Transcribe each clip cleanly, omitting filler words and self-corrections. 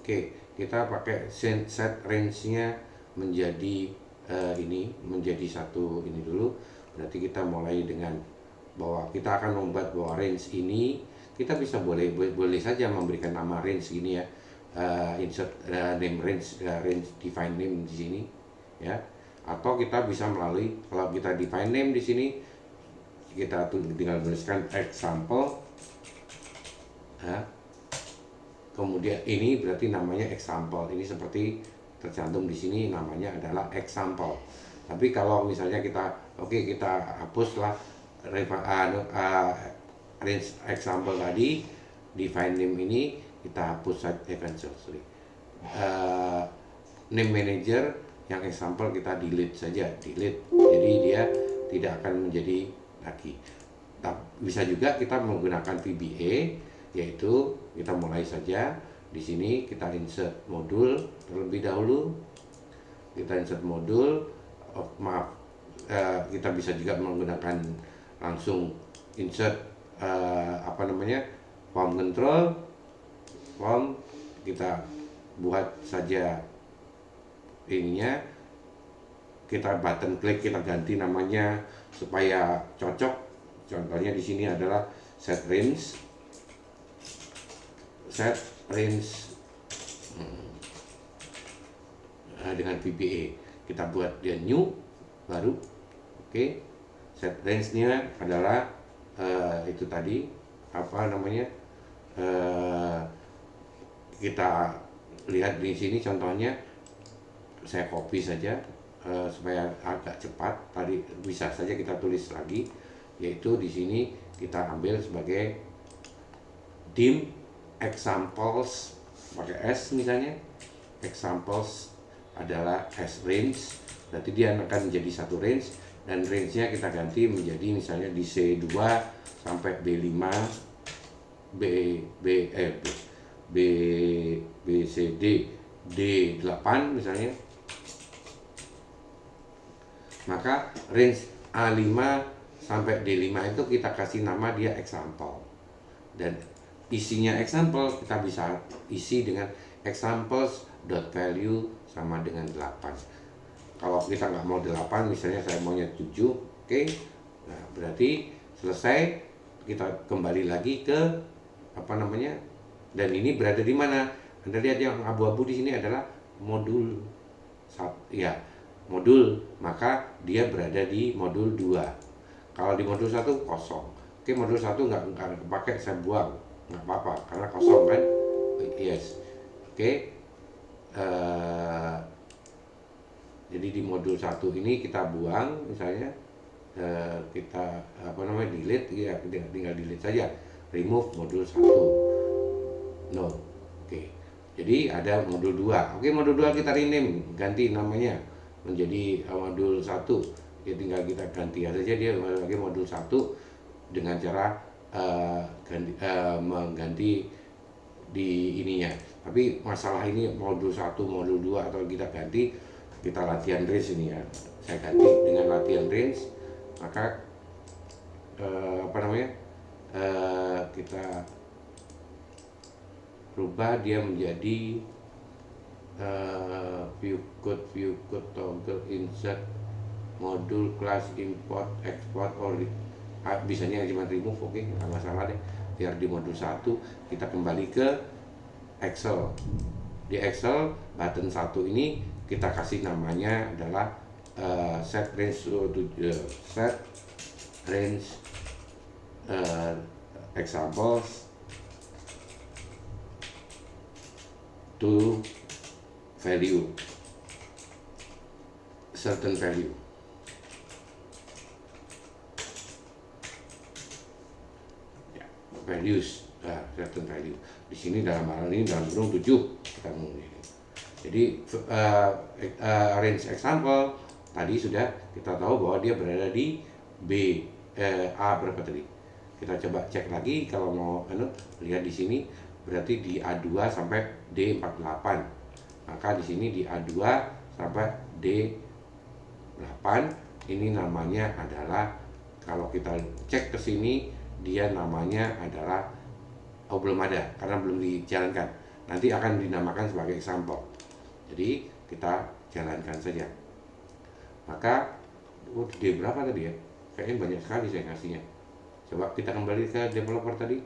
Oke, kita pakai set range-nya menjadi ini menjadi satu ini dulu. Berarti kita mulai dengan bahwa kita akan membuat bahwa range ini kita bisa boleh saja memberikan nama range gini ya. Insert name range, range define name di sini ya. Atau kita bisa melalui, kalau kita define name di sini kita tinggal tuliskan example ya. Kemudian ini berarti namanya example. Ini seperti tercantum di sini namanya adalah example. Tapi kalau misalnya kita kita hapuslah range example tadi, define name ini kita hapus saja, name manager yang example kita delete saja, delete. Jadi dia tidak akan menjadi lagi. Bisa juga kita menggunakan VBA, yaitu kita mulai saja di sini kita insert modul terlebih dahulu. Kita insert modul, kita bisa juga menggunakan langsung insert form control, form kita buat saja ininya, kita button klik, kita ganti namanya supaya cocok. Contohnya di sini adalah set range dengan VBA. Kita buat dia new baru. Oke. Set range-nya adalah itu tadi kita lihat di sini contohnya. Saya copy saja supaya agak cepat. Tadi bisa saja kita tulis lagi, yaitu di sini kita ambil sebagai dim examples pakai S misalnya. Examples adalah S range, berarti dia akan menjadi satu range, dan range-nya kita ganti menjadi misalnya di C2 sampai B5 BCD D8 misalnya. Maka range A5 sampai D5 itu kita kasih nama dia example, dan isinya example kita bisa isi dengan examples.value sama dengan 8. Kalau kita nggak mau 8, misalnya saya maunya 7, oke. Nah, berarti selesai. Kita kembali lagi ke dan ini berada di mana? Anda lihat yang abu-abu di sini adalah modul modul, maka dia berada di modul 2. Kalau di modul 1 kosong. Oke, modul 1 nggak kepake, saya buang, nggak apa-apa karena kosong kan. Yes. Oke. Jadi di modul 1 ini kita buang misalnya, kita delete ya, tinggal delete saja, remove modul 1 no. Oke. Jadi ada modul 2. Oke, modul 2 kita rename, ganti namanya menjadi modul 1. Ya tinggal kita ganti saja dia sebagai modul 1 dengan cara mengganti di ininya. Tapi masalah ini modul 1, modul 2 atau kita ganti, kita latihan range ini ya. Saya ganti dengan latihan range, maka kita rubah dia menjadi view code toggle insert modul class import export bisanya cuma remove. Oke, nggak masalah deh, biar di modul 1 kita kembali ke Excel. Di Excel button 1 ini kita kasih namanya adalah set range examples to value, certain value. Values, certain value. Di sini dalam hal ini dalam kurung 7 kita ngomongin. Jadi range example tadi sudah kita tahu bahwa dia berada di A berapa tadi? Kita coba cek lagi kalau mau lihat di sini, berarti di A2 sampai D48. Maka di sini di A2 sampai D8 ini namanya adalah, kalau kita cek ke sini dia namanya adalah belum ada karena belum dijalankan. nanti akan dinamakan sebagai example. Jadi kita jalankan saja. Maka D berapa tadi ya? Kayaknya banyak sekali saya ngasihnya. Coba kita kembali ke developer tadi.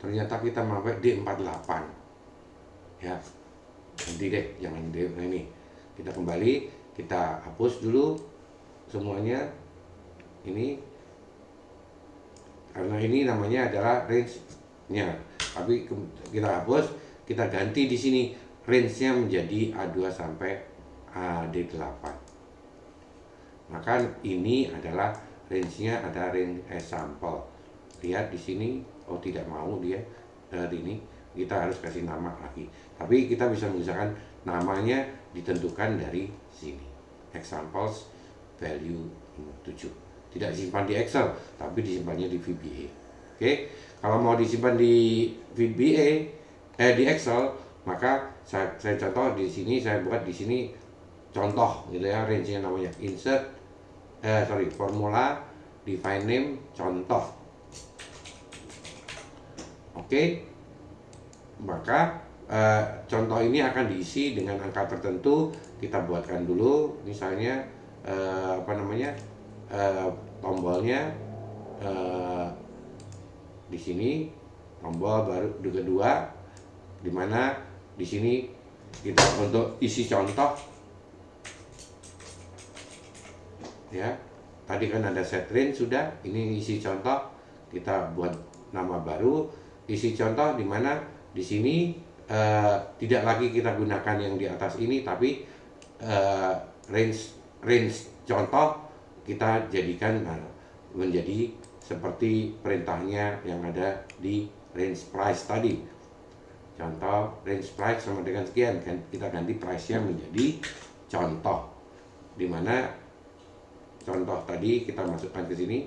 Ternyata kita sampai D48. Ya, nanti deh, jangan D ini. Kita kembali, kita hapus dulu semuanya. Ini karena ini namanya adalah range-nya. Tapi kita hapus, kita ganti di sini range-nya menjadi A2 sampai AD8. Maka ini adalah range-nya, ada range example. Lihat di sini, oh tidak mau dia dari ini, kita harus kasih nama lagi. Tapi kita bisa misalkan namanya ditentukan dari sini. Examples value 7. Tidak disimpan di Excel, tapi disimpannya di VBA. Oke, kalau mau disimpan di VBA, di Excel, maka saya contoh di sini, saya buat di sini contoh gitu ya, range-nya namanya insert, formula, define name, contoh. Oke, maka contoh ini akan diisi dengan angka tertentu. Kita buatkan dulu, misalnya tombolnya di sini, tombol baru kedua, di mana di sini kita untuk isi contoh ya. Tadi kan ada set range sudah, ini isi contoh, kita buat nama baru isi contoh, di mana di sini tidak lagi kita gunakan yang di atas ini, tapi range contoh kita jadikan menjadi seperti perintahnya yang ada di range price tadi. Contoh range price sama dengan sekian, kan kita ganti price-nya menjadi contoh, dimana contoh tadi kita masukkan ke sini.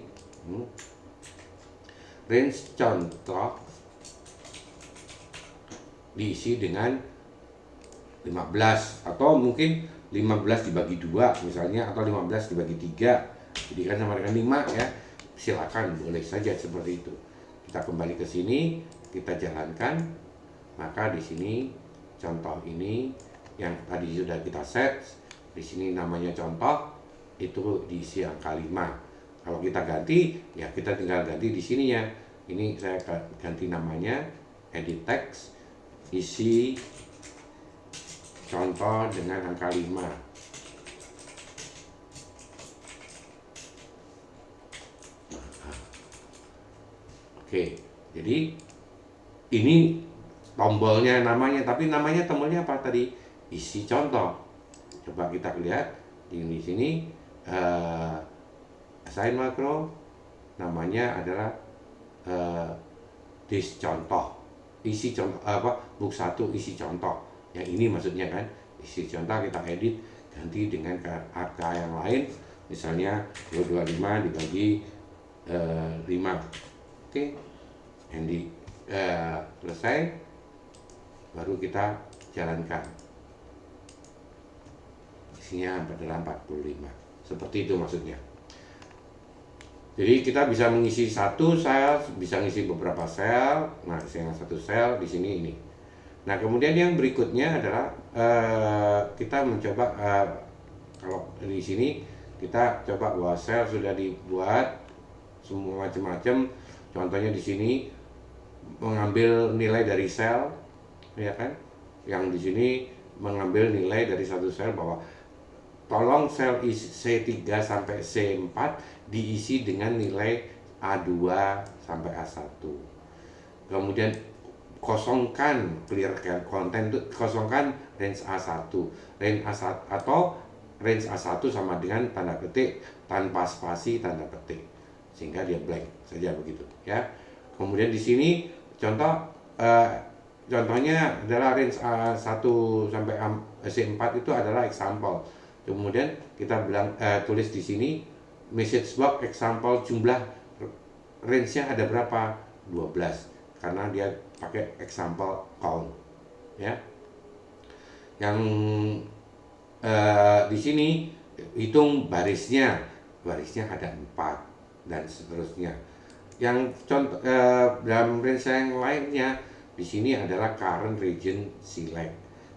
Range contoh diisi dengan 15, atau mungkin 15 dibagi 2 misalnya, atau 15 dibagi 3, jadi kan sama dengan 5 ya. Silakan, boleh saja seperti itu. Kita kembali ke sini, kita jalankan. Maka di sini contoh ini yang tadi sudah kita set, di sini namanya contoh, itu diisi angka 5. Kalau kita ganti, ya kita tinggal ganti di sininya. Ini saya ganti namanya, edit text, isi contoh dengan angka 5. Oke, jadi ini tombolnya namanya, tapi namanya tombolnya apa tadi? Isi contoh. Coba kita lihat di sini, assign makro, namanya adalah this contoh, isi contoh book 1 isi contoh. Yang ini maksudnya kan, isi contoh kita edit, ganti dengan angka yang lain, misalnya 225 dibagi 5. Oke, yang selesai, baru kita jalankan. Isinya adalah 45, seperti itu maksudnya. Jadi kita bisa mengisi satu sel, bisa mengisi beberapa sel. Nah, yang satu sel di sini ini. Nah, kemudian yang berikutnya adalah kita mencoba, kalau di sini kita coba bahwa sel sudah dibuat semua macam-macam. Contohnya di sini mengambil nilai dari sel, ya kan? Yang di sini mengambil nilai dari satu sel, bahwa tolong sel C3 sampai C4 diisi dengan nilai A2 sampai A1. Kemudian kosongkan, clear content, kosongkan range A1. Range A1 atau range A1 sama dengan tanda petik tanpa spasi tanda petik, sehingga dia blank saja begitu ya. Kemudian di sini contohnya adalah range A1 sampai C4 itu adalah example. Kemudian kita tulis di sini message box example, jumlah range-nya ada berapa? 12, karena dia pakai example count ya. Yang di sini hitung barisnya ada 4 dan seterusnya. Yang contoh dalam range yang lainnya di sini adalah current region select.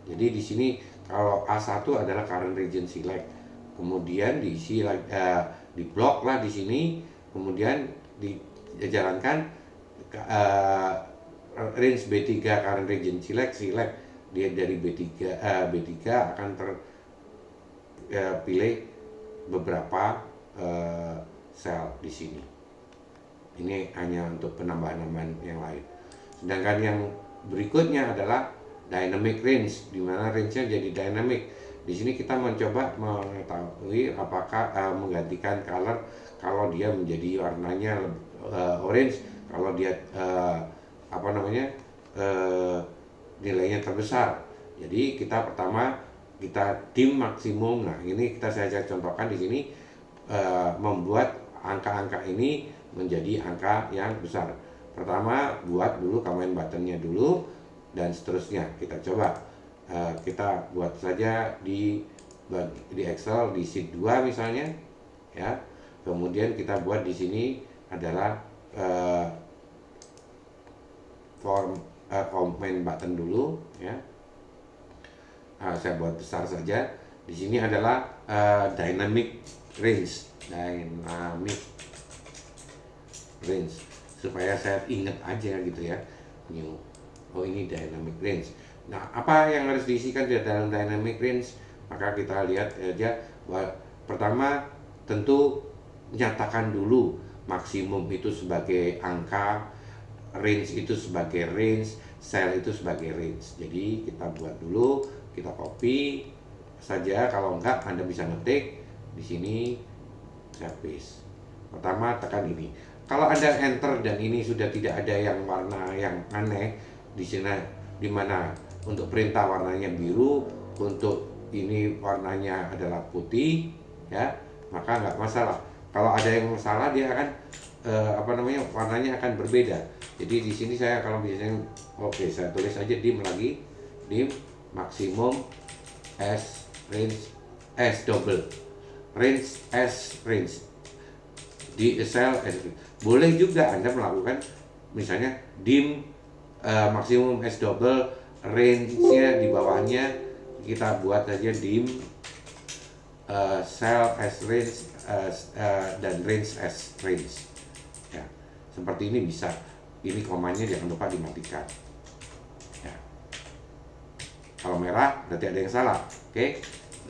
Jadi di sini kalau A1 adalah current region select, kemudian diisi di blok lah di sini, kemudian dijalankan range B3 current region select, dia dari B3 akan terpilih beberapa sel di sini. Ini hanya untuk penambahan-penambahan yang lain. Sedangkan yang berikutnya adalah dynamic range, di mana range-nya jadi dynamic. Di sini kita mencoba mengetahui apakah menggantikan color kalau dia menjadi warnanya orange, kalau dia nilainya terbesar. Jadi kita pertama kita dim maksimum. Nah, ini saya contohkan di sini membuat angka-angka ini menjadi angka yang besar. Pertama buat dulu command buttonnya dulu dan seterusnya. Kita coba kita buat saja di Excel di sheet 2 misalnya ya. Kemudian kita buat di sini adalah command button dulu ya. Saya buat besar saja. Di sini adalah dynamic range supaya saya ingat aja gitu ya. Oh, ini dynamic range. Nah, apa yang harus diisikan di dalam dynamic range? Maka kita lihat aja bahwa pertama tentu nyatakan dulu maksimum itu sebagai angka, range itu sebagai range, cell itu sebagai range. Jadi kita buat dulu, kita copy saja. Kalau enggak Anda bisa ngetik di sini, saya paste. Pertama tekan ini. Kalau Anda enter dan ini sudah tidak ada yang warna yang aneh di sini, di mana untuk perintah warnanya biru, untuk ini warnanya adalah putih ya, maka nggak masalah. Kalau ada yang salah dia akan warnanya akan berbeda. Jadi di sini saya kalau biasanya saya tulis aja dim lagi, dim maksimum S range S double range S range di sel S. Boleh juga Anda melakukan misalnya dim maksimum S double, range-nya di bawahnya kita buat saja dim cell S range dan range S range ya. Seperti ini bisa. Ini komanya jangan lupa dimatikan ya. Kalau merah berarti ada yang salah. Oke.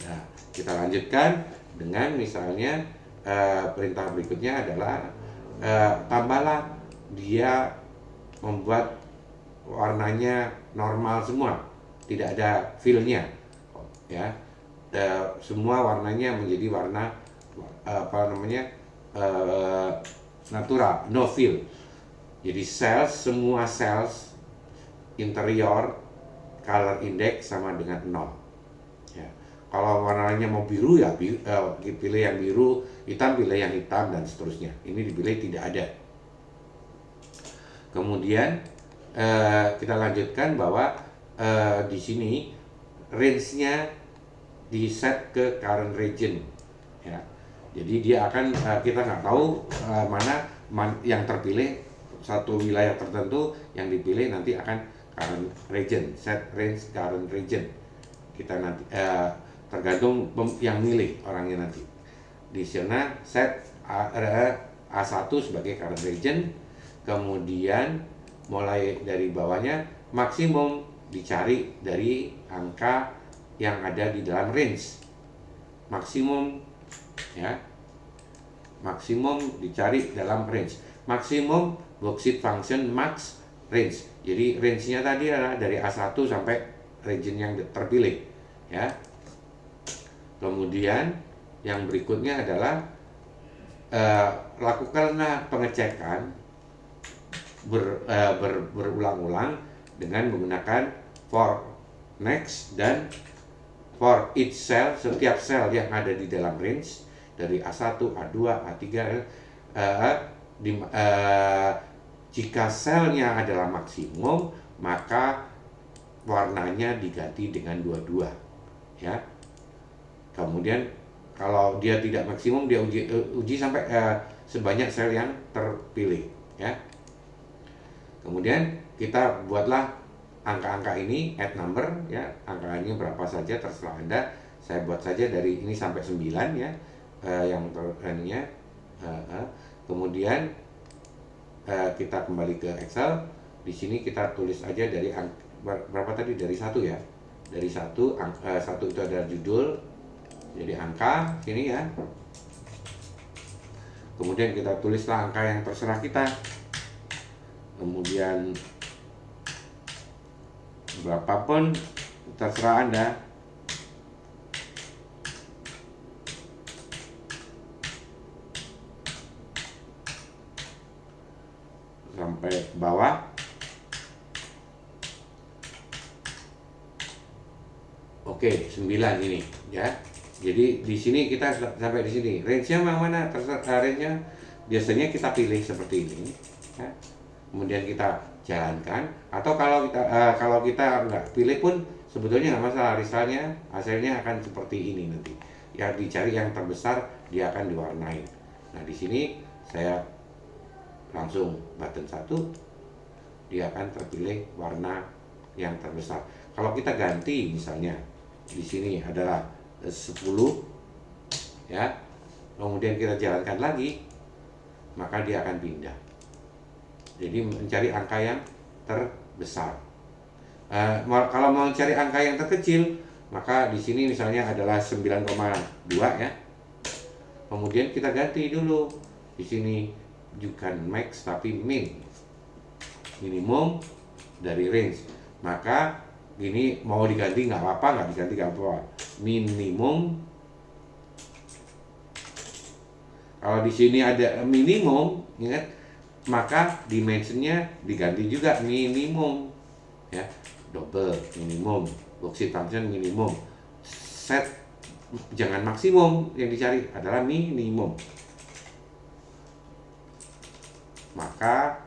Nah, kita lanjutkan dengan misalnya perintah berikutnya adalah tambahlah dia membuat warnanya normal semua, tidak ada fill-nya ya. Semua warnanya menjadi warna natural, no fill. Jadi semua cells interior color index sama dengan 0 ya. Kalau warnanya mau biru ya pilih yang biru, hitam pilih yang hitam, dan seterusnya. Ini dipilih tidak ada. Kemudian kita lanjutkan bahwa di sini range-nya di set ke current region ya. Jadi dia akan kita nggak tahu mana yang terpilih, satu wilayah tertentu yang dipilih nanti akan current region, set range current region. Kita nanti tergantung yang milih orangnya nanti. Di sana set A1 sebagai current region, kemudian mulai dari bawahnya maksimum dicari dari angka yang ada di dalam range. Maksimum ya. Maksimum dicari dalam range. Maksimum worksheet function max range. Jadi range-nya tadi adalah dari A1 sampai region yang terpilih ya. Kemudian yang berikutnya adalah lakukanlah pengecekan berulang-ulang dengan menggunakan for next dan for each cell. Setiap sel yang ada di dalam range dari A1, A2, A3 jika selnya adalah maksimum, maka warnanya diganti dengan 22 ya. Kemudian kalau dia tidak maksimum, dia uji sampai sebanyak sel yang terpilih ya. Kemudian kita buatlah angka-angka ini add number ya, angkanya berapa saja terserah Anda. Saya buat saja dari ini sampai 9 ya, yang ininya. Kemudian kita kembali ke Excel. Di sini kita tulis aja dari berapa tadi, dari 1 ya. Dari 1, 1 itu adalah judul. Jadi angka sini ya. Kemudian kita tulislah angka yang terserah kita. Kemudian berapapun terserah Anda. Sampai bawah. Oke, 9 ini ya. Jadi di sini kita sampai di sini. Range-nya mana? Terserah range-nya. Biasanya kita pilih seperti ini ya. Kemudian kita jalankan, atau kalau kita nggak pilih pun sebetulnya nggak masalah, misalnya hasilnya akan seperti ini nanti ya. Dicari yang terbesar, dia akan diwarnai. Nah di sini saya langsung button 1, dia akan terpilih warna yang terbesar. Kalau kita ganti misalnya di sini adalah 10 ya, kemudian kita jalankan lagi, maka dia akan pindah. Jadi mencari angka yang terbesar. Kalau mau cari angka yang terkecil, maka di sini misalnya adalah 9,2 ya. Kemudian kita ganti dulu. Di sini bukan max tapi min. Minimum dari range. Maka ini mau diganti nggak apa-apa, nggak diganti nggak apa-apa. Minimum. Kalau di sini ada minimum, ingat, maka dimensionnya diganti juga minimum ya, double minimum, worksheet function minimum, set jangan maksimum, yang dicari adalah minimum, maka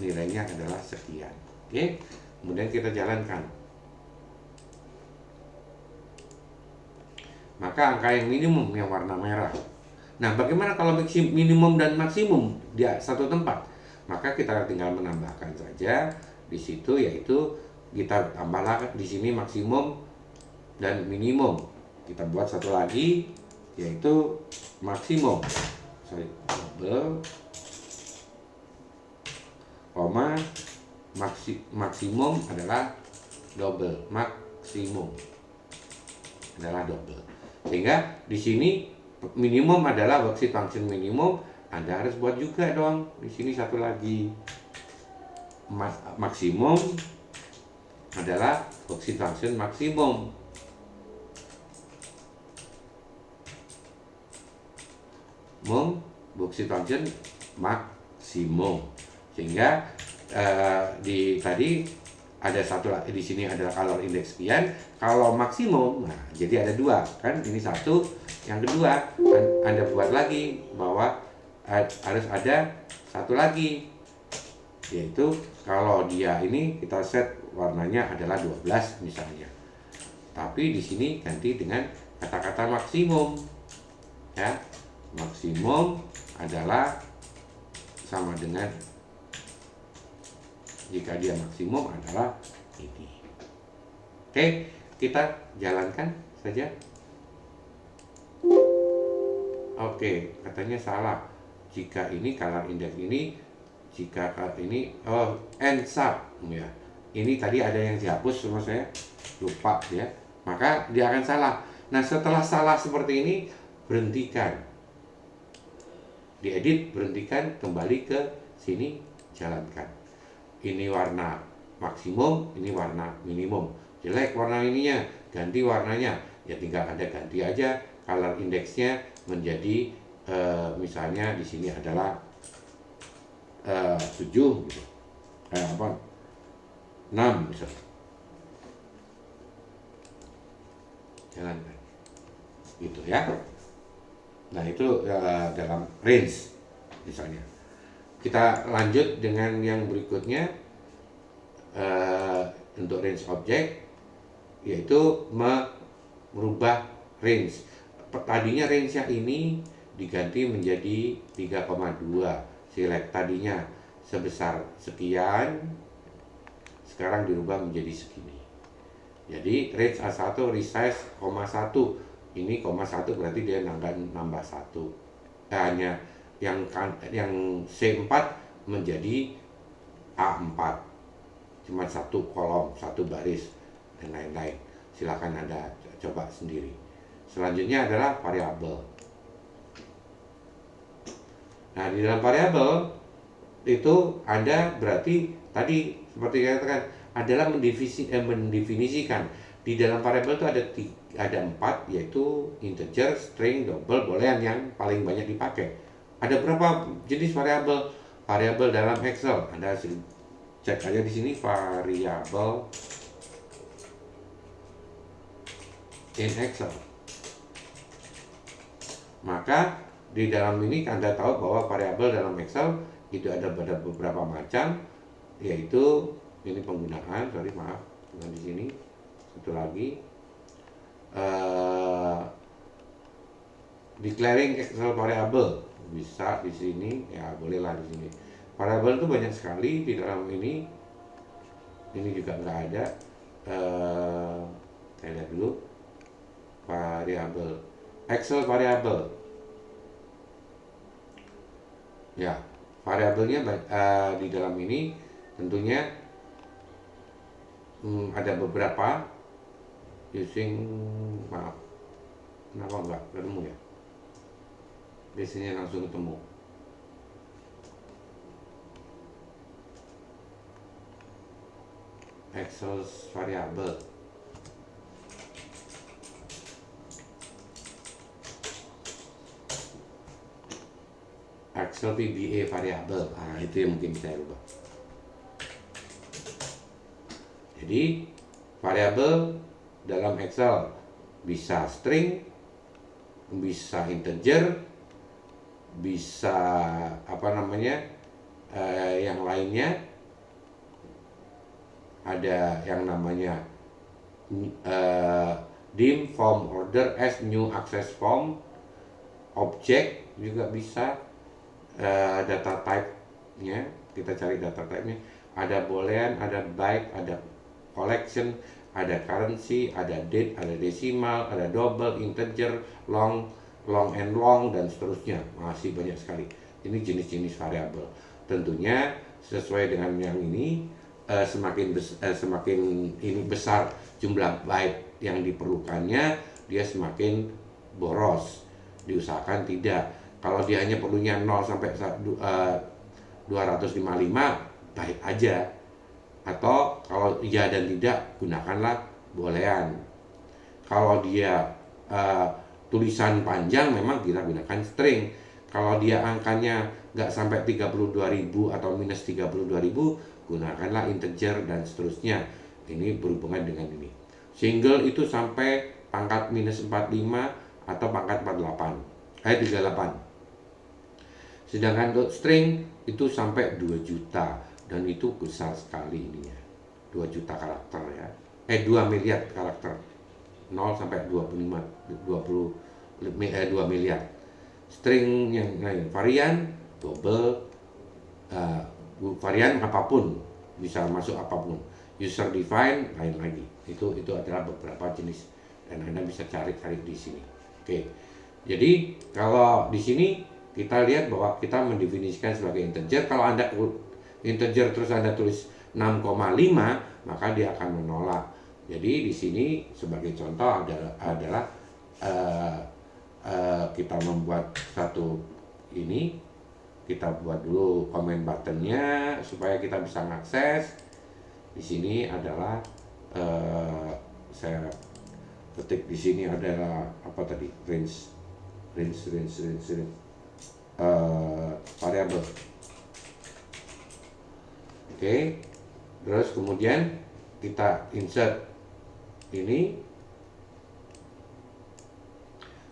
nilainya adalah sekian. Oke, kemudian kita jalankan, maka angka yang minimum yang warna merah. Nah, bagaimana kalau minimum dan maksimum di satu tempat? Maka kita tinggal menambahkan saja di situ, yaitu kita tambahlah di sini maksimum dan minimum. Kita buat satu lagi, yaitu maksimum. Double, koma, maksimum adalah double, maksimum adalah double. Sehingga di sini minimum adalah worksheet function minimum, Anda harus buat juga dong. Di sini satu lagi, maksimum adalah worksheet function maksimum. Worksheet function maksimum. Sehingga tadi ada satu di sini adalah color index sekian. Kalau maksimum, nah jadi ada 2 kan, ini 1. Yang kedua, Anda buat lagi bahwa harus ada satu lagi, yaitu kalau dia ini kita set warnanya adalah 12 misalnya, tapi di sini ganti dengan kata-kata maksimum ya. Maksimum adalah sama dengan, jika dia maksimum adalah ini. Oke, kita jalankan saja. Oke, katanya salah. Jika ini color index ini, jika ini ensub ya. Ini tadi ada yang dihapus sama saya, lupa ya. Maka dia akan salah. Nah, setelah salah seperti ini, berhentikan. Diedit, berhentikan, kembali ke sini, jalankan. Ini warna maksimum, ini warna minimum. Jelek warna ininya, ganti warnanya. Ya tinggal Anda ganti aja color indexnya menjadi misalnya di sini adalah 7 gitu. 6 misalnya. Jalankan. Gitu ya. Nah, itu dalam range misalnya. Kita lanjut dengan yang berikutnya, untuk range object, yaitu merubah range. Tadinya range-nya ini diganti menjadi 3,2. Select tadinya sebesar sekian sekarang dirubah menjadi segini. Jadi range A1 resize, 1, ini 1 berarti dia nambah 1. Hanya yang C4 menjadi A4. Cuma 1 kolom, 1 baris dan lain-lain. Silakan Anda coba sendiri. Selanjutnya adalah variabel. Nah, di dalam variabel itu Anda berarti tadi seperti saya katakan adalah mendefinisikan. Di dalam variabel itu ada 4, yaitu integer, string, double, boolean yang paling banyak dipakai. Ada berapa jenis variabel? Variabel dalam Excel. Anda cek aja di sini variabel in Excel. Maka di dalam ini Anda tahu bahwa variabel dalam Excel itu ada beberapa macam, yaitu ini penggunaan, maaf, bukan di sini. Satu lagi, declaring Excel variable bisa di sini, ya bolehlah di sini. Variabel itu banyak sekali di dalam ini juga nggak ada. Saya lihat dulu variabel Excel variabel. Ya, variabelnya di dalam ini tentunya ada beberapa using, maaf, kenapa enggak ketemu ya? Biasanya langsung ketemu. Excel variabel. Excel VBA variabel. Nah, itu yang mungkin saya ubah. Jadi variabel dalam Excel bisa string, bisa integer, bisa yang lainnya. Ada yang namanya dim, form, order, as, new, access form, object juga bisa. Data type-nya, kita cari data type-nya. Ada boolean, ada byte, ada collection, ada currency, ada date, ada decimal, ada double, integer, long and long, dan seterusnya. Masih banyak sekali. Ini jenis-jenis variabel. Tentunya sesuai dengan yang ini, semakin ini besar jumlah byte yang diperlukannya, dia semakin boros. Diusahakan tidak. Kalau dia hanya perlunya 0 sampai 255, baik aja. Atau kalau iya dan tidak, gunakanlah boolean. Kalau dia tulisan panjang, memang kita gunakan string. Kalau dia angkanya nggak sampai 32.000 atau minus 32.000, gunakanlah integer dan seterusnya. Ini berhubungan dengan ini. Single itu sampai pangkat minus 45 atau pangkat 38. Sedangkan untuk string itu sampai 2 juta, dan itu besar sekali ininya. 2 juta karakter ya. 2 miliar karakter. 0 sampai 25 2 miliar. String yang lain, varian, double, varian apapun, bisa masuk apapun. User define lain lagi. Itu adalah beberapa jenis, dan Anda bisa cari di sini. Oke. Jadi kalau di sini kita lihat bahwa kita mendefinisikan sebagai integer. Kalau Anda integer terus Anda tulis 6,5, maka dia akan menolak. Jadi di sini sebagai contoh adalah kita membuat satu ini. Kita buat dulu comment buttonnya supaya kita bisa mengakses. Di sini adalah saya ketik di sini adalah apa tadi, range variabel. Oke. Terus kemudian kita insert ini.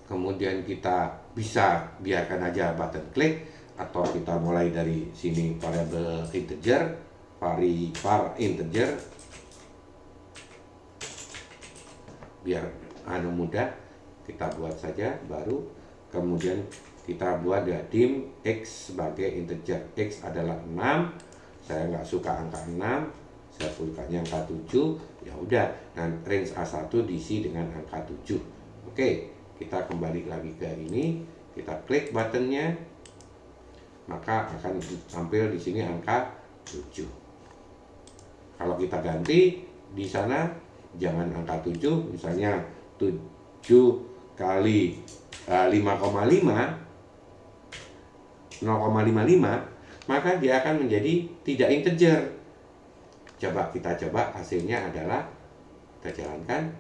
Kemudian kita bisa biarkan aja button klik, atau kita mulai dari sini variabel integer, var integer, biar mudah, kita buat saja baru. Kemudian kita buat ya dim x sebagai integer. X adalah 6, saya nggak suka angka 6, saya bukannya angka 7, ya udah, nah range A1 diisi dengan angka 7. Oke, kita kembali lagi ke ini, kita klik buttonnya, maka akan tampil di sini angka 7. Kalau kita ganti di sana jangan angka 7, misalnya 7 kali 5,5 0,55, maka dia akan menjadi tidak integer. Kita coba hasilnya adalah kita jalankan,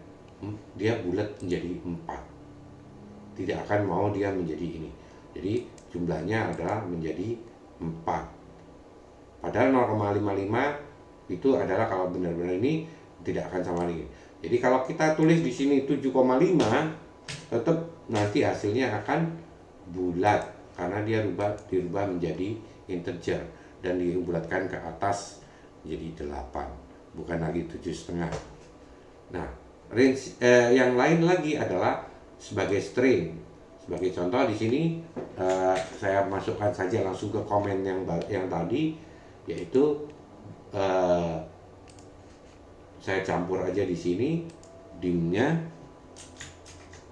dia bulat menjadi 4. Tidak akan mau dia menjadi ini. Jadi jumlahnya adalah menjadi 4. Padahal 0,55 itu adalah kalau benar-benar ini tidak akan sama ini. Jadi kalau kita tulis di sini 7,5, tetap nanti hasilnya akan bulat karena dia dirubah menjadi integer dan dibulatkan ke atas menjadi 8, bukan lagi 7,5. Nah, range yang lain lagi adalah sebagai string. Sebagai contoh di sini saya masukkan saja langsung ke komen yang tadi, yaitu saya campur aja di sini dimnya,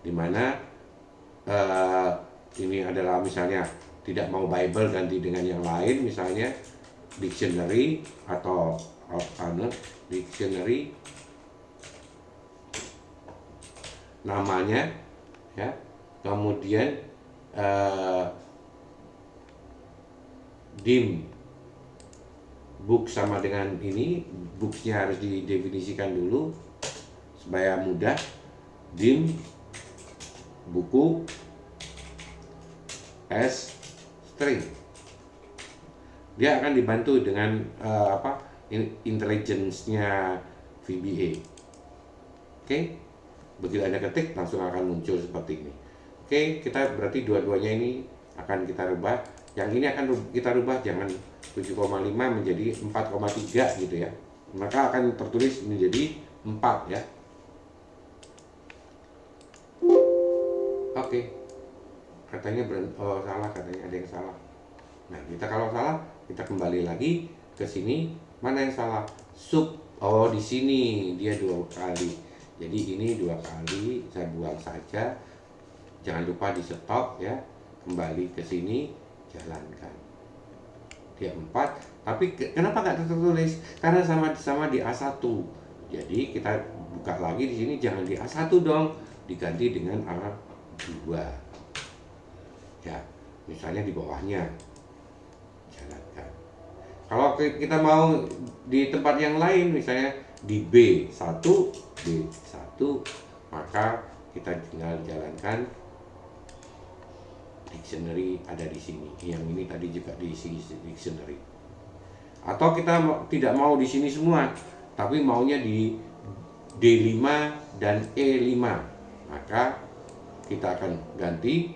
dimana ini adalah misalnya tidak mau Bible ganti dengan yang lain, misalnya dictionary atau dictionary namanya ya, kemudian dim book sama dengan ini, booksnya harus didefinisikan dulu supaya mudah. Dim buku as string, dia akan dibantu dengan intelligence-nya VBA. Oke, begitu Anda ketik langsung akan muncul seperti ini. Oke, kita berarti dua-duanya ini akan kita rubah. Yang ini akan kita rubah, jangan 7,5 menjadi 4,3 gitu ya, maka akan tertulis menjadi 4 ya. Oke, katanya salah, katanya ada yang salah. Nah, kita kalau salah, kita kembali lagi ke sini. Mana yang salah? Sub. Oh, di sini dia 2 kali. Jadi ini 2 kali, saya buang saja. Jangan lupa di stop ya. Kembali ke sini, jalankan. Dia 4, tapi kenapa nggak tertulis? Karena sama-sama di A1. Jadi kita buka lagi di sini, jangan di A1 dong, diganti dengan A2. Ya, misalnya di bawahnya. Jalankan. Kalau kita mau di tempat yang lain, misalnya di B1, maka kita tinggal jalankan. Dictionary ada di sini. Yang ini tadi juga diisi dictionary. Atau kita tidak mau di sini semua, tapi maunya di D5 dan E5, maka kita akan ganti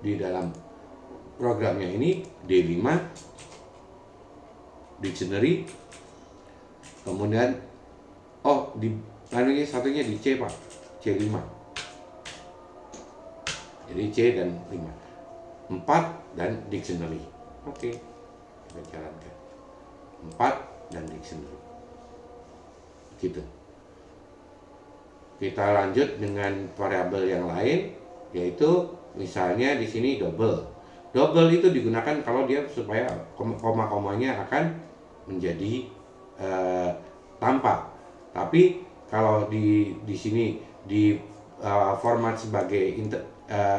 di dalam programnya ini D5 dictionary, kemudian satunya di C Pak, C5. Jadi C dan 5, 4 dan dictionary. Oke, kita jalankan 4 dan dictionary gitu. Kita lanjut dengan variabel yang lain, yaitu misalnya di sini double. Double itu digunakan kalau dia supaya koma-komanya akan menjadi tampak. Tapi kalau di sini di format sebagai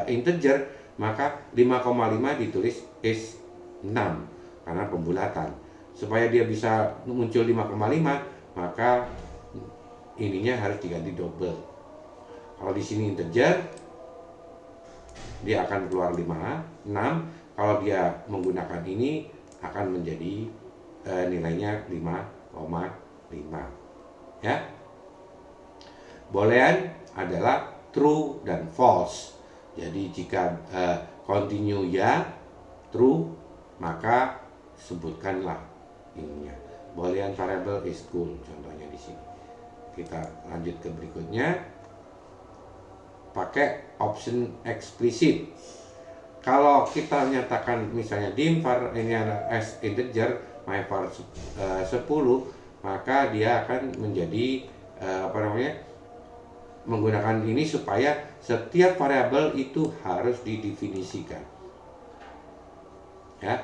integer, maka 5,5 ditulis is 6 karena pembulatan. Supaya dia bisa muncul 5,5, maka ininya harus diganti double. Kalau di sini integer, dia akan keluar 6. Kalau dia menggunakan ini akan menjadi nilainya 5,5 ya. Boolean adalah true dan false. Jadi jika continue ya true, maka sebutkanlah ininya. Boolean variable is cool, contohnya di sini. Kita lanjut ke berikutnya. Pakai option explicit. Kalau kita nyatakan misalnya dim var ini as integer my var 10, maka dia akan menjadi menggunakan ini supaya setiap variabel itu harus didefinisikan, ya.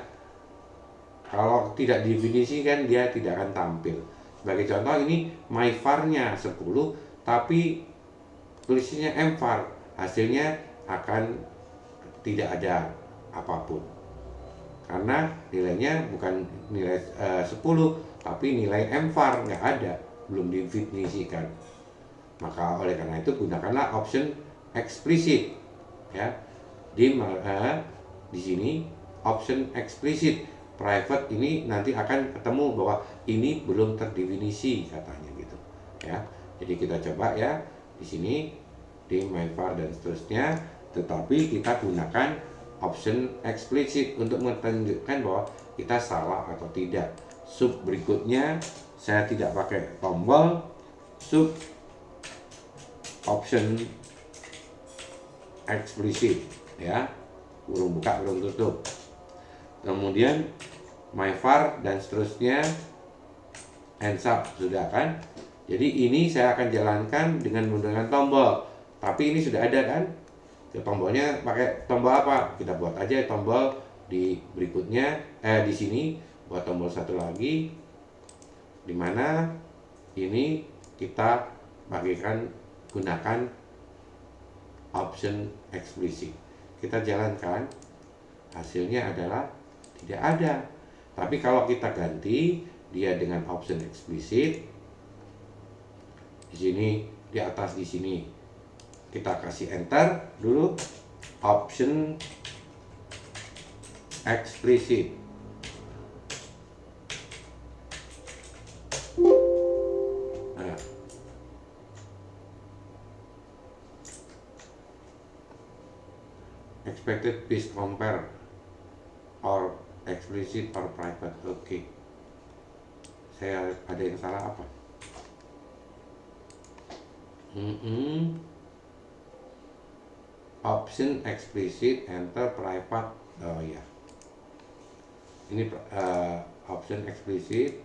Kalau tidak didefinisikan dia tidak akan tampil. Sebagai contoh, ini myvar-nya 10 tapi tulisnya mvar, hasilnya akan tidak ada apapun karena nilainya bukan nilai 10 tapi nilai mvar, nggak ada, belum didefinisikan. Maka oleh karena itu gunakanlah option eksplisit, ya. Di sini option eksplisit private ini nanti akan ketemu bahwa ini belum terdefinisi katanya gitu, ya. Jadi kita coba ya di sini di myvar dan seterusnya, tetapi kita gunakan option eksplisit untuk menunjukkan bahwa kita salah atau tidak. Sub berikutnya saya tidak pakai tombol, sub option eksplisit, ya, kurung buka kurung tutup. Kemudian myvar dan seterusnya and sub sudah kan. Jadi ini saya akan jalankan dengan menggunakan tombol, tapi ini sudah ada kan. Tombolnya pakai tombol apa? Kita buat aja tombol di berikutnya, di sini buat tombol satu lagi, dimana ini kita gunakan option eksplisit. Kita jalankan, hasilnya adalah tidak ada. Tapi kalau kita ganti dia dengan option eksplisit, di sini di atas, di sini kita kasih enter dulu, option eksplisit. Nah, expected base compare or explicit or private. Oke. Saya ada yang salah apa? Option explicit, enter private. Oh ya, ini option explicit,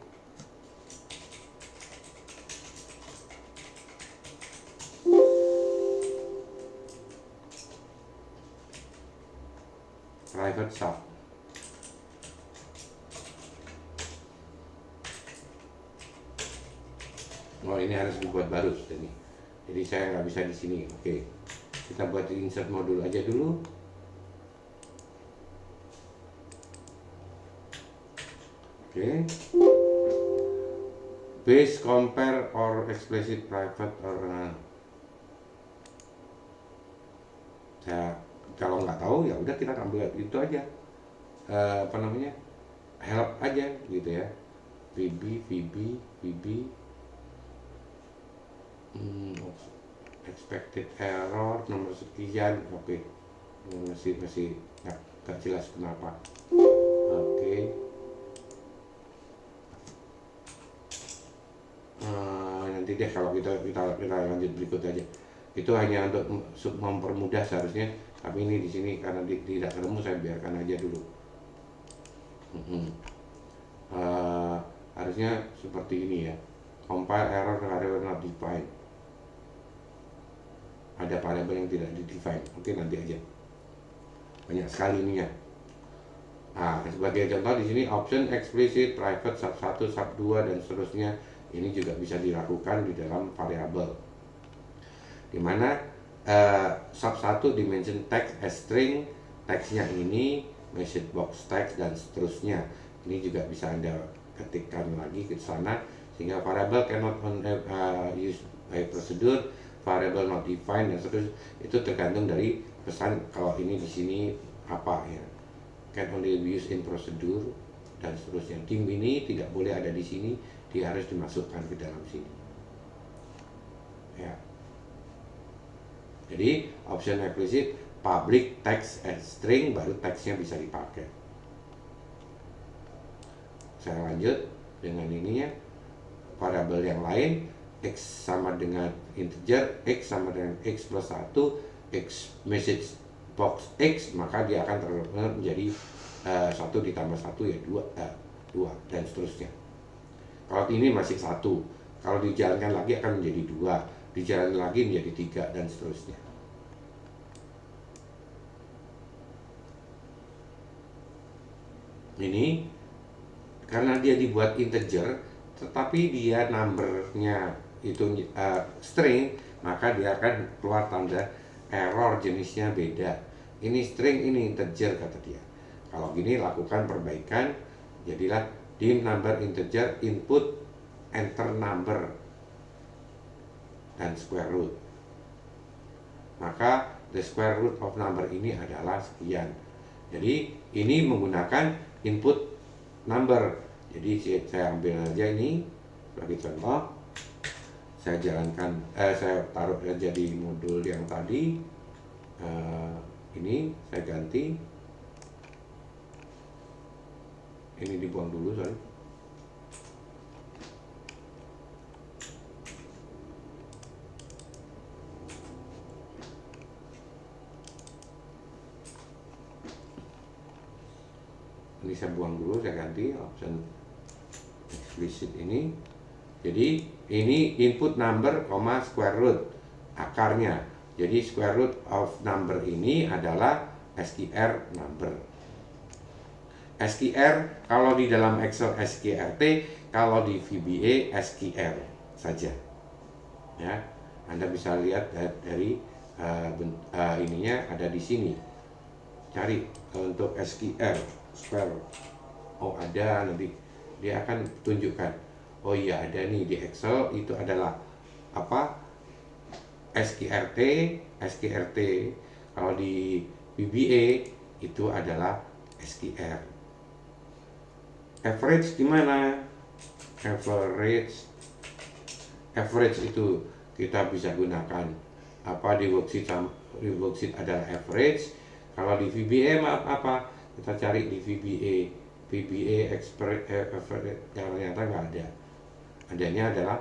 private sub. Oh, ini harus dibuat baru ini. Jadi saya nggak bisa di sini. Oke, kita buat insert modul aja dulu. Oke, base compare or explicit private or saya kalau nggak tahu ya udah kita ambil itu aja, help aja gitu ya. VB expected error nomor sekian. Oke, masih nggak jelas kenapa. Oke, nanti deh kalau kita lanjut berikut aja. Itu hanya untuk mempermudah seharusnya, tapi ini di sini karena tidak ketemu, saya biarkan aja dulu. Harusnya seperti ini ya, compile error variable not defined, ada variabel yang tidak di-define. Oke, nanti aja, banyak sekali ini ya. Nah, sebagai contoh di sini option explicit private sub 1 sub 2 dan seterusnya, ini juga bisa dilakukan di dalam variabel, dimana sub 1 dimension text as string, teksnya ini message box text dan seterusnya. Ini juga bisa Anda ketikkan lagi ke sana, sehingga variable cannot use by procedure, variable not defined dan seterusnya. Itu tergantung dari pesan. Kalau ini di sini apa ya, can only be used in procedure dan seterusnya. Dim ini tidak boleh ada di sini, dia harus dimasukkan ke dalam sini ya. Jadi option explicit public text and string, baru teksnya bisa dipakai. Saya lanjut dengan ininya, variabel yang lain, x sama dengan integer, x sama dengan x plus 1, x message box x, maka dia akan menjadi 1 ditambah 1 ya 2 dan seterusnya. Kalau ini masih 1, kalau dijalankan lagi akan menjadi 2, dijalankan lagi menjadi 3, dan seterusnya. Ini karena dia dibuat integer, tetapi dia numbernya itu string, maka dia akan keluar tanda error, jenisnya beda. Ini string, ini integer, kata dia. Kalau gini lakukan perbaikan, jadilah dim number integer input enter number dan square root. Maka the square root of number ini adalah sekian. Jadi ini menggunakan input number. Jadi saya ambil aja ini sebagai contoh. Saya jalankan, saya taruh aja di modul yang tadi. Ini saya ganti. Ini dibuang dulu, sorry. Ini saya buang dulu, saya ganti option explicit ini. Jadi ini input number, square root akarnya. Jadi square root of number ini adalah SQR number. SQR kalau di dalam Excel SQRT, kalau di VBA SQR saja. Ya, Anda bisa lihat dari ininya ada di sini. Cari untuk SQR square. Oh, ada, nanti dia akan tunjukkan. Oh iya, ada nih di Excel, itu adalah apa? SQRT. Kalau di VBA itu adalah SQR. Average gimana? Average itu kita bisa gunakan apa di worksheet adalah average. Kalau di VBA apa? Kita cari di VBA average, ternyata nggak ada. Adanya adalah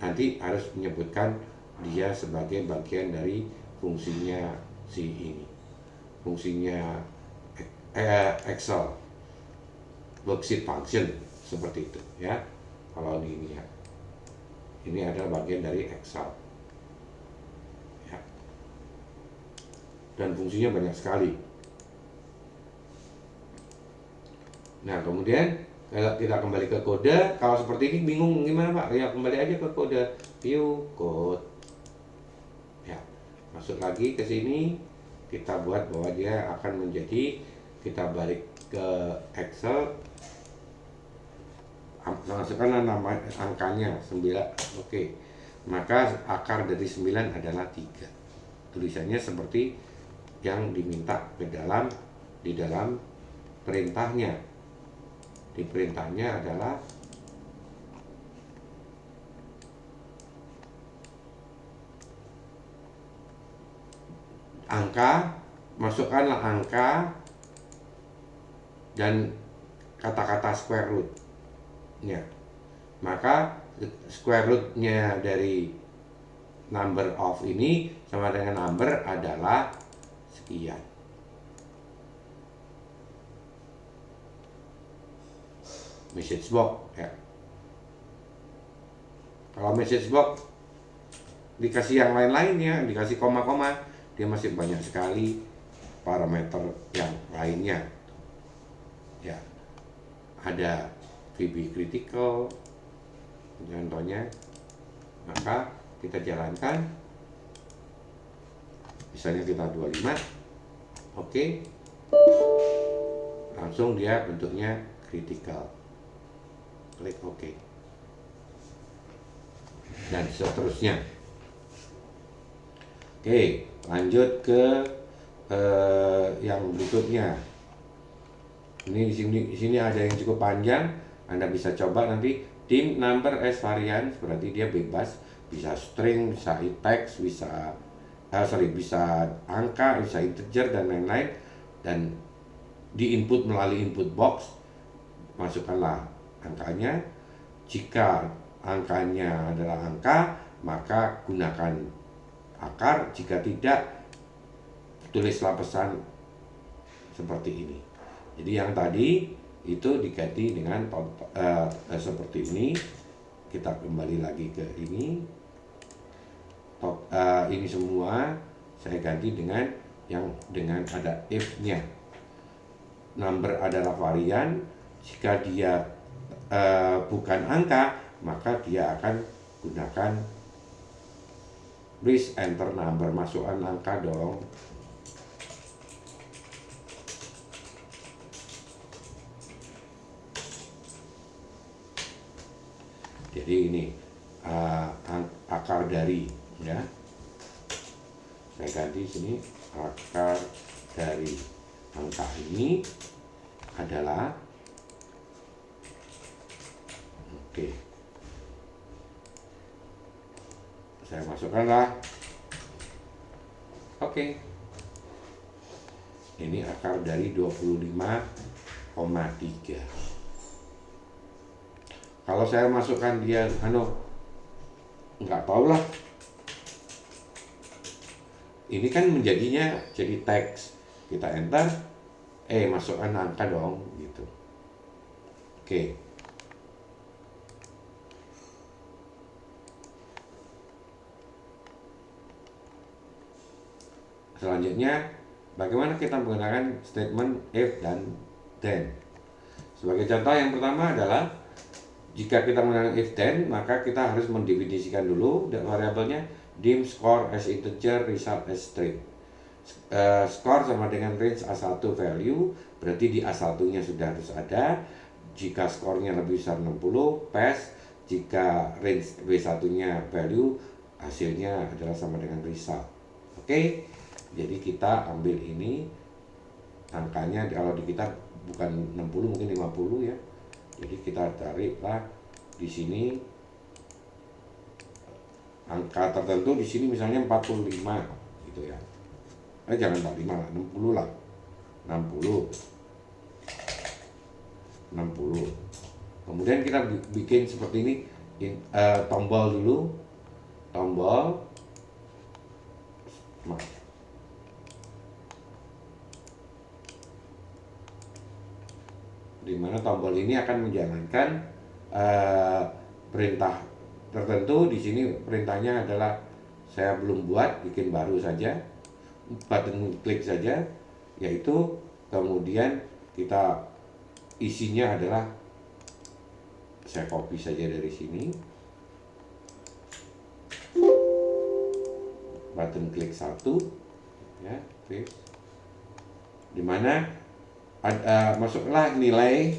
nanti harus menyebutkan dia sebagai bagian dari fungsinya fungsinya Excel worksheet function, seperti itu ya. Kalau ini ya, ini adalah bagian dari Excel ya. Dan fungsinya banyak sekali. Nah, kemudian kalau kita kembali ke kode, kalau seperti ini bingung gimana Pak? Ya kembali aja ke kode, view code ya, masuk lagi ke sini, kita buat bahwa dia akan menjadi, kita balik ke Excel, masukkan nama angkanya 9. Oke. Maka akar dari 9 adalah 3. Tulisannya seperti yang diminta di dalam perintahnya. Di perintahnya adalah angka, masukkanlah angka dan kata-kata square root. Ya, maka square rootnya dari number of ini sama dengan number adalah sekian. Message box ya. Kalau message box dikasih yang lain-lainnya, dikasih koma-koma, dia masih banyak sekali parameter yang lainnya. Ya, ada VB critical contohnya. Maka kita jalankan, misalnya kita 25. Oke, langsung dia bentuknya critical, klik OK dan seterusnya. Oke, lanjut ke yang berikutnya. Ini di sini ada yang cukup panjang. Anda bisa coba nanti dim number as variance, berarti dia bebas, bisa string, bisa text, bisa bisa angka, bisa integer dan lain-lain, dan di input melalui input box, masukkanlah angkanya. Jika angkanya adalah angka, maka gunakan akar, jika tidak, tulislah pesan seperti ini. Jadi yang tadi itu diganti dengan seperti ini, kita kembali lagi ke ini. Ini semua saya ganti dengan yang dengan ada if-nya. Number adalah varian, jika dia bukan angka, maka dia akan gunakan please enter number, masukkan angka dong. Jadi ini akar dari, ya. Saya ganti sini, akar dari angka ini adalah, oke. Saya masukkanlah. Oke. Ini akar dari 25,3. Kalau saya masukkan dia nggak tahu lah. Ini kan menjadinya jadi teks. Kita enter, masukkan angka dong gitu. Oke. Selanjutnya, bagaimana kita menggunakan statement if dan then. Sebagai contoh yang pertama adalah jika kita menggunakan if then, maka kita harus mendefinisikan dulu variabelnya dim score as integer, result as string. Score sama dengan range A1 value, berarti di A1-nya sudah harus ada. Jika skornya lebih besar 60, pass. Jika range B1-nya value, hasilnya adalah sama dengan result. Oke, jadi kita ambil ini, angkanya kalau di kita bukan 60 mungkin 50 ya. Jadi kita tariklah di sini angka tertentu, di sini misalnya 45 gitu ya. Jangan 45 lah, 60 lah. 60. Kemudian kita bikin seperti ini, tombol dulu. Tombol. Dimana tombol ini akan menjalankan perintah tertentu. Di sini perintahnya adalah saya belum buat, bikin baru saja, button klik saja, yaitu kemudian kita isinya adalah saya copy saja dari sini, button klik 1 ya, paste, dimana masuklah nilai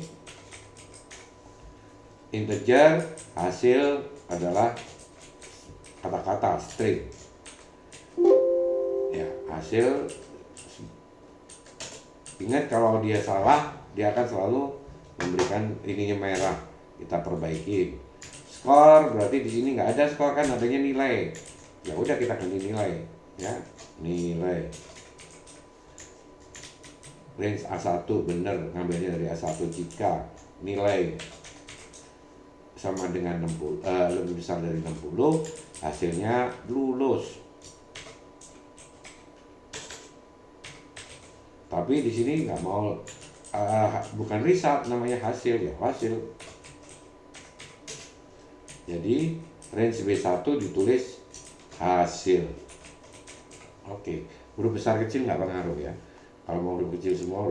integer, hasil adalah kata-kata string ya. Hasil, ingat kalau dia salah dia akan selalu memberikan ininya merah, kita perbaiki. Skor berarti di sini nggak ada skor, kan adanya nilai, ya udah kita ganti nilai ya, nilai. Range A1 bener, ngambilnya dari A1 jika nilai sama dengan 60, lebih besar dari 60, hasilnya lulus. Tapi di sini nggak mau, bukan result, namanya hasil ya, hasil. Jadi range B1 ditulis hasil. Oke, huruf besar kecil nggak pengaruh ya. Kalau mau huruf kecil semua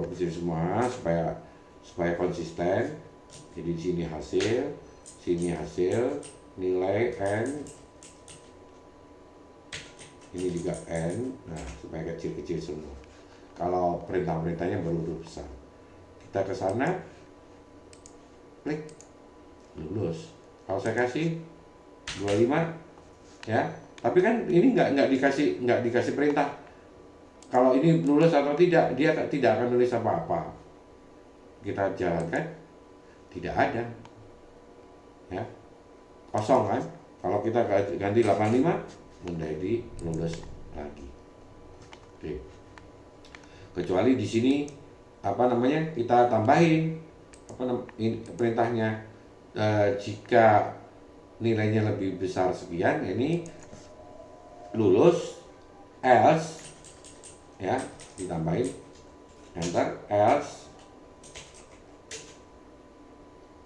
supaya konsisten. Jadi di sini hasil, sini hasil, nilai n, ini juga n. Nah, supaya kecil-kecil semua. Kalau perintah-perintahnya baru huruf besar. Kita ke sana, klik, lulus. Kalau saya kasih 25 ya, tapi kan ini nggak dikasih perintah kalau ini lulus atau tidak, dia tidak akan nulis apa-apa. Kita jalankan, tidak ada ya, kosong kan. Kalau kita ganti 85 menjadi lulus lagi. Oke. Kecuali di sini kita tambahin perintahnya, jika nilainya lebih besar sekian, ini lulus, else ya, ditambahin enter, else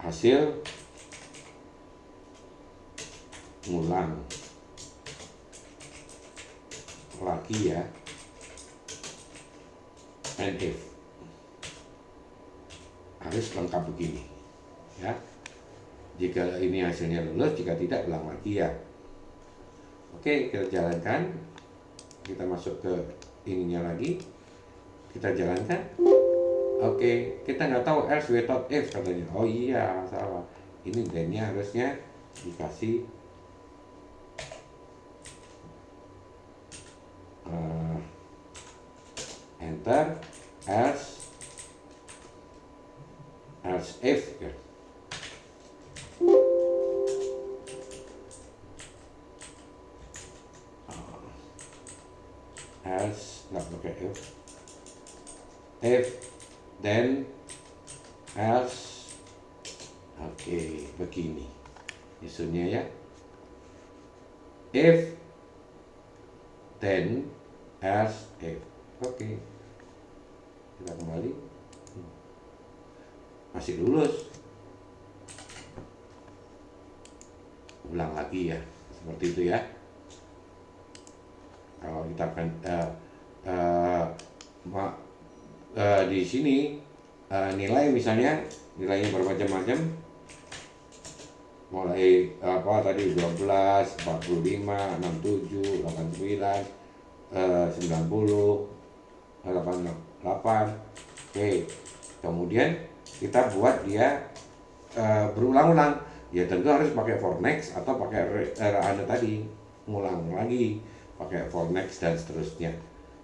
hasil ngulang lagi ya, and if harus lengkap begini ya. Jika ini hasilnya lulus, jika tidak ulang lagi ya. Oke, kita jalankan, kita masuk ke ininya lagi, kita jalankan. Oke, kita nggak tahu else without if katanya. Oh iya, salah. Ini then-nya harusnya dikasih enter else if ya. Else nggak pakai if then else. Oke, begini isunya ya. If then else if. Oke, kita kembali, masih lulus, ulang lagi ya, seperti itu ya. Kalau kita akan di sini nilai misalnya nilainya bermacam-macam, mulai apa tadi 12, 45, 67, 89, 90, 88. Oke, kemudian kita buat dia berulang-ulang. Ya tentu harus pakai for next atau pakai ada tadi ngulang lagi pakai for next dan seterusnya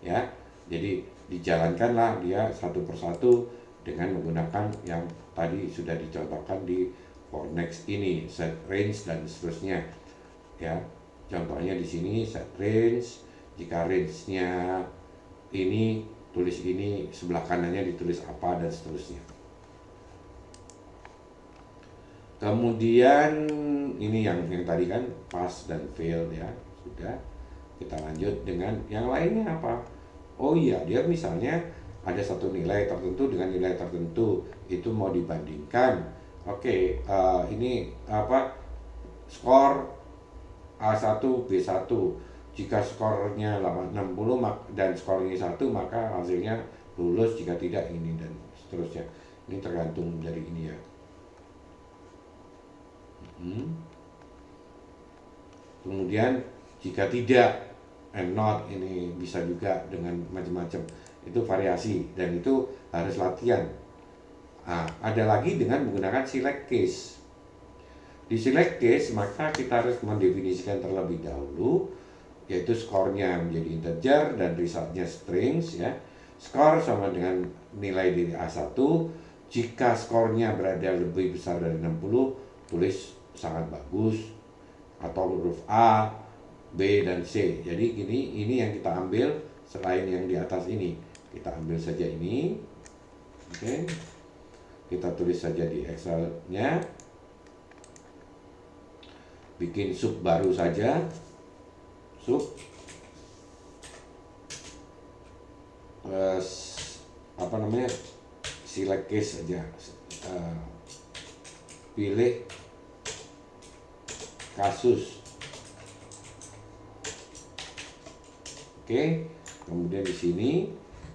ya. Jadi dijalankanlah dia satu persatu dengan menggunakan yang tadi sudah dicontohkan di for next ini, set range dan seterusnya ya. Contohnya di sini set range, jika range-nya ini tulis ini, sebelah kanannya ditulis apa dan seterusnya. Kemudian ini yang tadi kan pass dan fail ya, sudah. Kita lanjut dengan yang lainnya apa? Oh iya, dia misalnya ada satu nilai tertentu dengan nilai tertentu, itu mau dibandingkan. Oke, ini apa? Skor A1 B1. Jika skornya 60 dan skornya 1, maka hasilnya lulus, jika tidak ini dan seterusnya. Ini tergantung dari ini ya. Kemudian jika tidak and not, ini bisa juga dengan macam-macam. Itu variasi dan itu harus latihan. Ada lagi dengan menggunakan select case. Di select case maka kita harus mendefinisikan terlebih dahulu, yaitu skornya menjadi integer dan resultnya strings ya. Skor sama dengan nilai dari A1. Jika skornya berada lebih besar dari 60, tulis sangat bagus atau huruf A, B dan C. Jadi ini yang kita ambil selain yang di atas ini. Kita ambil saja ini. Oke. Kita tulis saja di Excel-nya. Bikin sub baru saja. Sub apa namanya? Select case saja. Pilih kasus. Oke, kemudian di sini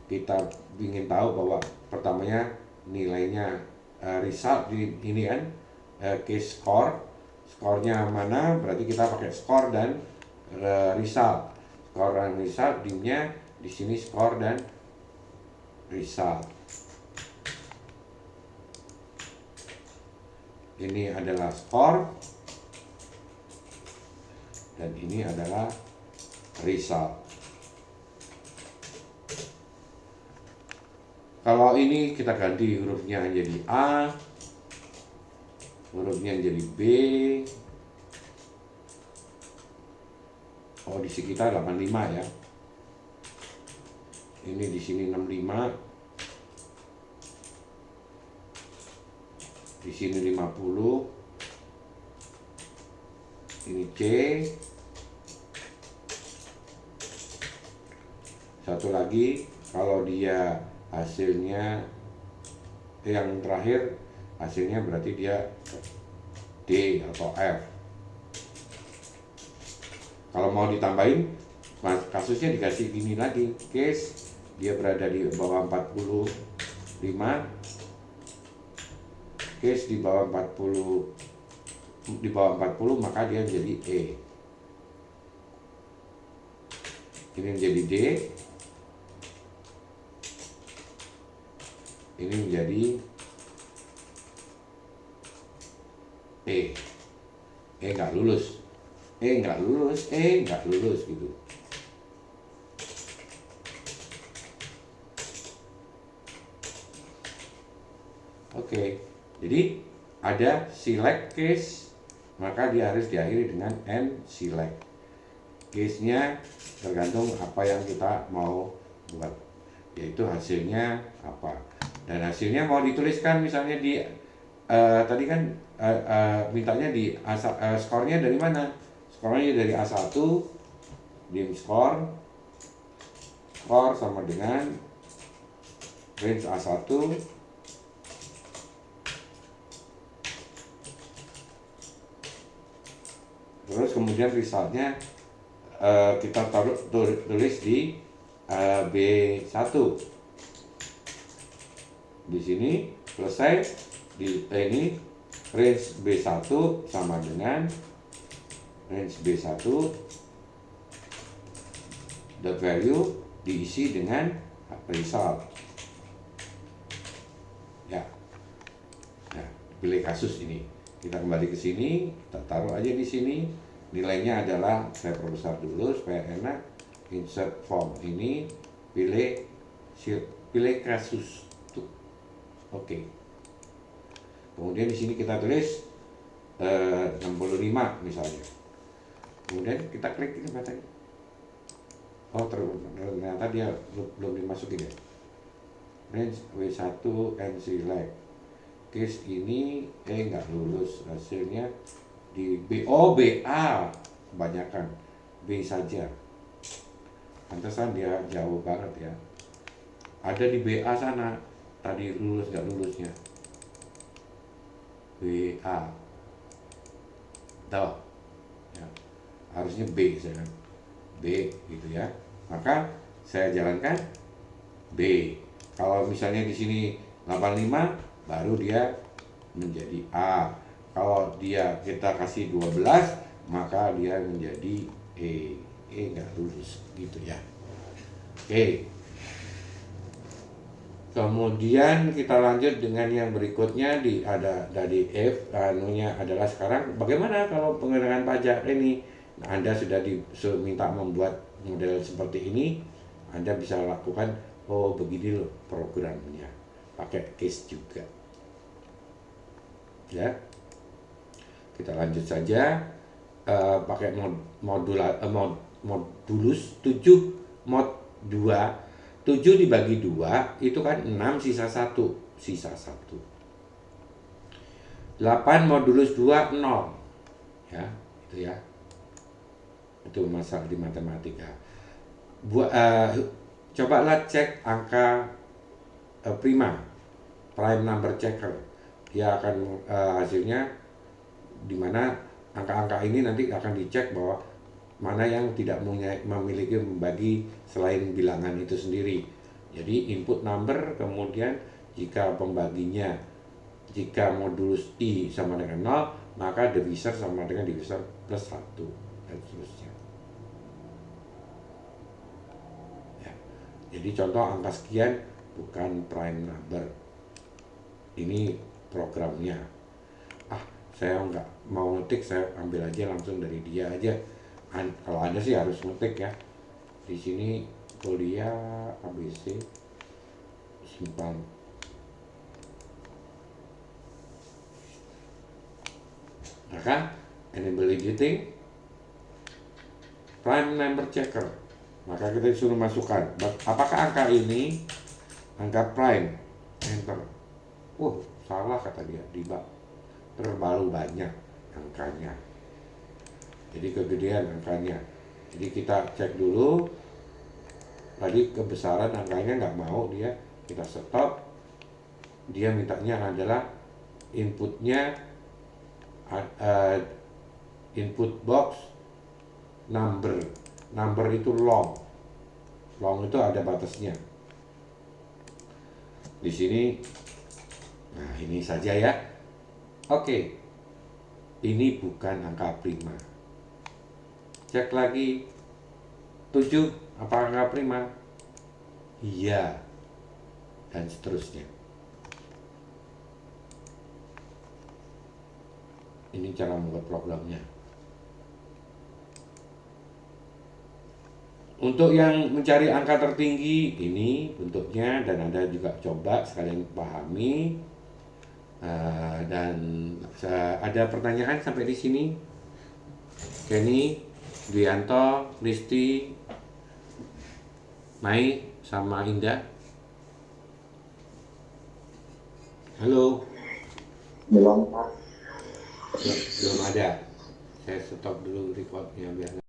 kita ingin tahu bahwa pertamanya nilainya result di ini kan case skornya mana, berarti kita pakai skor dan result. Skor dan result dimnya di sini skor dan result. Ini adalah skor dan ini adalah result. Kalau ini kita ganti hurufnya jadi A, hurufnya jadi B. Oh, di sini kita 85 ya. Ini di sini 65. Di sini 50. Ini C. Satu lagi, kalau dia hasilnya yang terakhir hasilnya berarti dia D atau F. Kalau mau ditambahin, kasusnya dikasih gini lagi, case dia berada di bawah 45, case di bawah 40 maka dia menjadi E. Ini menjadi D. Ini menjadi E. E nggak lulus. E nggak lulus gitu. Oke, jadi ada select case, maka dia harus diakhiri dengan N select. Case-nya tergantung apa yang kita mau buat, yaitu hasilnya apa. Dan hasilnya mau dituliskan misalnya di tadi kan mintanya di skornya dari mana? Skornya dari A1, dim score sama dengan range A1 terus kemudian resultnya kita tulis di B1 di sini selesai. Di ini range B1 sama dengan range B1 dot value diisi dengan result ya. Nah, pilih kasus ini, kita kembali ke sini, kita taruh aja di sini. Nilainya adalah, saya perbesar dulu supaya enak. Insert form ini, pilih kasus tuh. Oke. Kemudian di sini kita tulis 65 misalnya. Kemudian kita klik ini katanya. Oh, ternyata dia belum dimasukin ya. Range W1 and select. Case ini nggak lulus, hasilnya di B. Oh, BA kebanyakan, B saja. Pantesan dia jauh banget ya. Ada di BA sana tadi lulus nggak lulusnya. BA tahu ya, harusnya B saya kan, B gitu ya. Maka saya jalankan B. Kalau misalnya di sini 85 baru dia menjadi A. Kalau kita kasih 12 maka dia menjadi E. Nggak lulus gitu ya. Oke. Kemudian kita lanjut dengan yang berikutnya ada dari F, anunya adalah sekarang bagaimana kalau pengenaan pajak ini. Nah, Anda sudah diminta membuat model seperti ini, Anda bisa lakukan, oh begini loh programnya, pakai case juga. Ya, kita lanjut saja, pakai modulus 7 mod 2. 7 dibagi 2 itu kan 6 sisa 1. 8 modulus 2 0. Ya, itu ya. Itu masalah di matematika. Cobalah cek angka prime number checker. Dia akan hasilnya di mana angka-angka ini nanti akan dicek bahwa mana yang tidak memiliki membagi selain bilangan itu sendiri. Jadi input number, kemudian jika pembaginya, jika modulus I sama dengan 0, maka divisor sama dengan divisor plus 1 dan seterusnya ya. Jadi contoh angka sekian bukan prime number, ini programnya. Saya nggak mau ngetik, saya ambil aja langsung dari dia aja. Kalau Anda sih harus ngetik ya. Di sini kuliah ABC simpan. Maka enable editing prime number checker. Maka kita disuruh masukkan apakah angka ini angka prime, enter. Salah kata dia, terlalu banyak angkanya, jadi kegedean angkanya. Jadi kita cek dulu tadi kebesaran angkanya, nggak mau dia, kita stop. Dia mintanya adalah inputnya input box number. Number itu long. Long itu ada batasnya. Di sini, nah ini saja ya. Oke, ini bukan angka prima. Cek lagi, 7 apa angka prima? Iya, dan seterusnya. Ini cara membuat programnya. Untuk yang mencari angka tertinggi, ini bentuknya, dan Anda juga coba sekalian pahami. Dan ada pertanyaan sampai di sini? Kenny, Dwianto, Kristi, Mai, sama Indah. Halo. Belum, Pak. Belum ada. Saya stop dulu recordnya biar